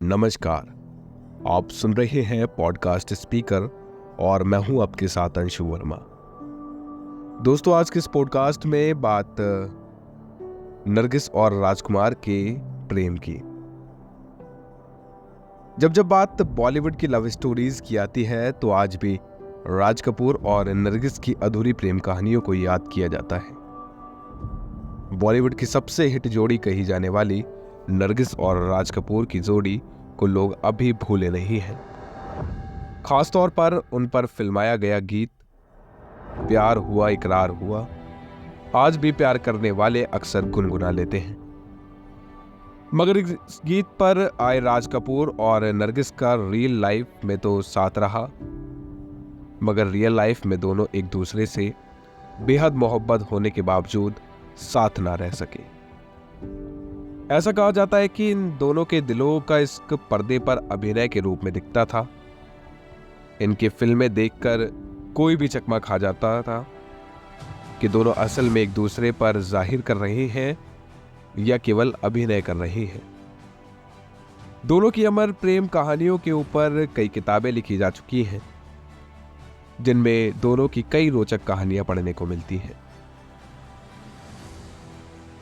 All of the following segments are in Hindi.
नमस्कार। आप सुन रहे हैं पॉडकास्ट स्पीकर और मैं हूं आपके साथ अंशु वर्मा। दोस्तों, आज के इस पॉडकास्ट में बात नरगिस और राजकुमार के प्रेम की। जब बात बॉलीवुड की लव स्टोरीज की आती है तो आज भी राज कपूर और नरगिस की अधूरी प्रेम कहानियों को याद किया जाता है। बॉलीवुड की सबसे हिट जोड़ी कही जाने वाली नरगिस और राज कपूर की जोड़ी को लोग अभी भूले नहीं हैं। खासतौर पर उन पर फिल्माया गया गीत प्यार हुआ इकरार हुआ आज भी प्यार करने वाले अक्सर गुनगुना लेते हैं। मगर इस गीत पर आए राज कपूर और नरगिस का रियल लाइफ में तो साथ रहा, मगर रियल लाइफ में दोनों एक दूसरे से बेहद मोहब्बत होने के बावजूद साथ ना रह सके। ऐसा कहा जाता है कि इन दोनों के दिलों का इश्क पर्दे पर अभिनय के रूप में दिखता था। इनकी फिल्में देखकर कोई भी चकमा खा जाता था कि दोनों असल में एक दूसरे पर जाहिर कर रहे हैं या केवल अभिनय कर रहे हैं। दोनों की अमर प्रेम कहानियों के ऊपर कई किताबें लिखी जा चुकी हैं, जिनमें दोनों की कई रोचक कहानियां पढ़ने को मिलती हैं।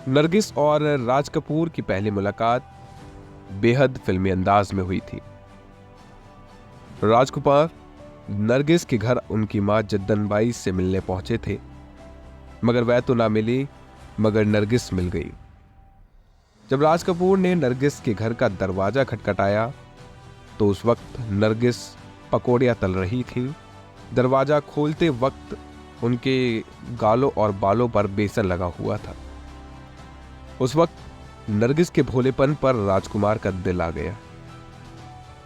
नरगिस और राज कपूर की पहली मुलाकात बेहद फिल्मी अंदाज में हुई थी। राजकुमार नरगिस के घर उनकी मां जद्दनबाई से मिलने पहुंचे थे, मगर वह तो ना मिली मगर नरगिस मिल गई। जब राज कपूर ने नरगिस के घर का दरवाजा खटखटाया तो उस वक्त नरगिस पकौड़ियां तल रही थी। दरवाजा खोलते वक्त उनके गालों और बालों पर बेसन लगा हुआ था। उस वक्त नरगिस के भोलेपन पर राजकुमार का दिल आ गया।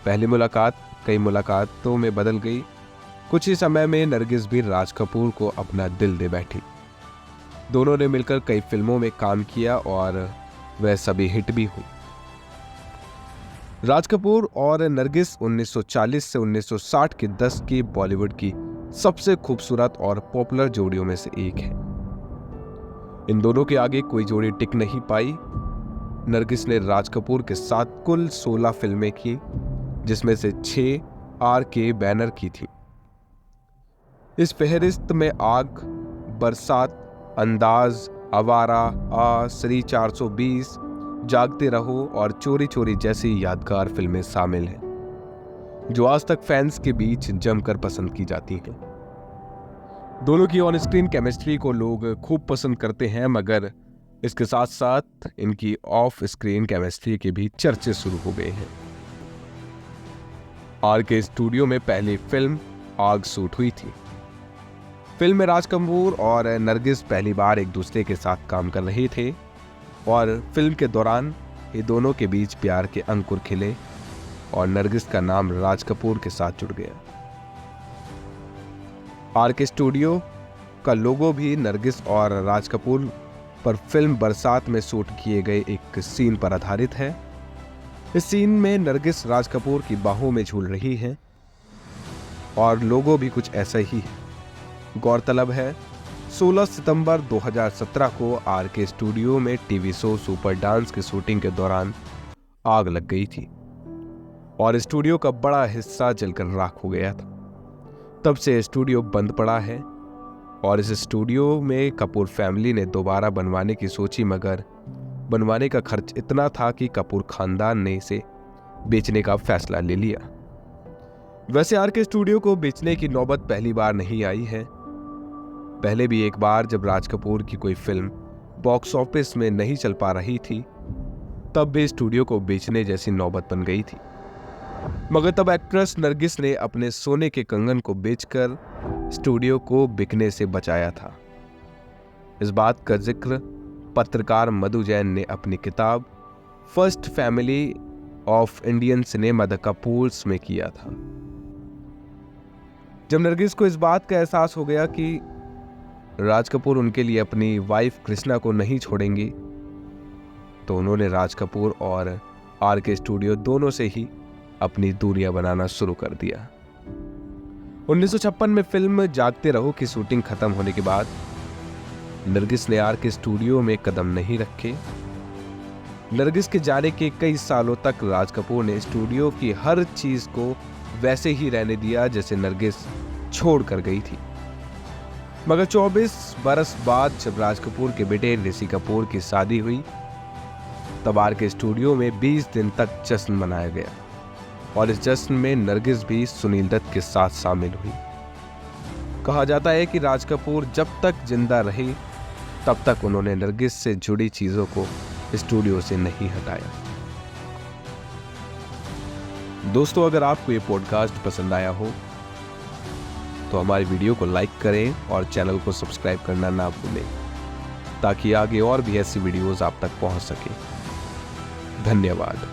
पहली मुलाकात कई मुलाकातों में बदल गई। कुछ ही समय में नरगिस भी राज कपूर को अपना दिल दे बैठी। दोनों ने मिलकर कई फिल्मों में काम किया और वह सभी हिट भी हुई। राज कपूर और नरगिस 1940 से 1960 के दशक की बॉलीवुड की सबसे खूबसूरत और पॉपुलर जोड़ियों में से एक है। इन दोनों के आगे कोई जोड़ी टिक नहीं पाई। नरगिस ने राज कपूर के साथ कुल 16 फिल्में की, जिसमें से 6 RK बैनर की थी। इस फहरिस्त में आग, बरसात, अंदाज, आवारा, श्री 420, जागते रहो और चोरी चोरी जैसी यादगार फिल्में शामिल हैं, जो आज तक फैंस के बीच जमकर पसंद की जाती हैं। दोनों की ऑन स्क्रीन केमिस्ट्री को लोग खूब पसंद करते हैं, मगर इसके साथ साथ इनकी ऑफ स्क्रीन केमिस्ट्री के भी चर्चे शुरू हो गए हैं। RK स्टूडियो में पहली फिल्म आग शूट हुई थी। फिल्म में राज कपूर और नरगिस पहली बार एक दूसरे के साथ काम कर रहे थे और फिल्म के दौरान ये दोनों के बीच प्यार के अंकुर खिले और नरगिस का नाम राज कपूर के साथ जुड़ गया। RK स्टूडियो का लोगो भी नरगिस और राज कपूर पर फिल्म बरसात में शूट किए गए एक सीन पर आधारित है। इस सीन में नरगिस राज कपूर की बाहों में झूल रही है और लोगो भी कुछ ऐसा ही है। गौरतलब है 16 सितंबर 2017 को RK स्टूडियो में टीवी शो सुपर डांस की शूटिंग के दौरान आग लग गई थी और स्टूडियो का बड़ा हिस्सा जलकर राख हो गया था। तब से स्टूडियो बंद पड़ा है और इस स्टूडियो में कपूर फैमिली ने दोबारा बनवाने की सोची, मगर बनवाने का खर्च इतना था कि कपूर खानदान ने इसे बेचने का फैसला ले लिया। वैसे RK स्टूडियो को बेचने की नौबत पहली बार नहीं आई है। पहले भी एक बार जब राज कपूर की कोई फिल्म बॉक्स ऑफिस में नहीं चल पा रही थी, तब भी स्टूडियो को बेचने जैसी नौबत बन गई थी, मगर तब एक्ट्रेस नरगिस ने अपने सोने के कंगन को बेचकर स्टूडियो को बिकने से बचाया था। इस बात का जिक्र पत्रकार मधु जैन ने अपनी किताब first family of Indian cinema the Kapoors में किया था। जब नरगिस को इस बात का एहसास हो गया कि राज कपूर उनके लिए अपनी वाइफ कृष्णा को नहीं छोड़ेंगी, तो उन्होंने राज कपूर और RK स्टूडियो दोनों से ही अपनी दूरियां बनाना शुरू कर दिया। 1956 में फिल्म जागते रहो की शूटिंग खत्म होने के बाद नरगिस ने RK स्टूडियो में कदम नहीं रखे नरगिस के जाने के कई सालों तक राज कपूर ने स्टूडियो की हर चीज को वैसे ही रहने दिया जैसे नरगिस छोड़ कर गई थी। मगर 24 बरस बाद जब राज कपूर के बेटे ऋषि कपूर की शादी हुई, तब आर के स्टूडियो में 20 दिन तक जश्न मनाया गया और इस जश्न में नरगिस भी सुनील दत्त के साथ शामिल हुई। कहा जाता है कि राज कपूर जब तक जिंदा रहे तब तक उन्होंने नरगिस से जुड़ी चीजों को स्टूडियो से नहीं हटाया। दोस्तों, अगर आपको ये पॉडकास्ट पसंद आया हो तो हमारी वीडियो को लाइक करें और चैनल को सब्सक्राइब करना ना भूलें, ताकि आगे और भी ऐसी वीडियोस आप तक पहुंच सके। धन्यवाद।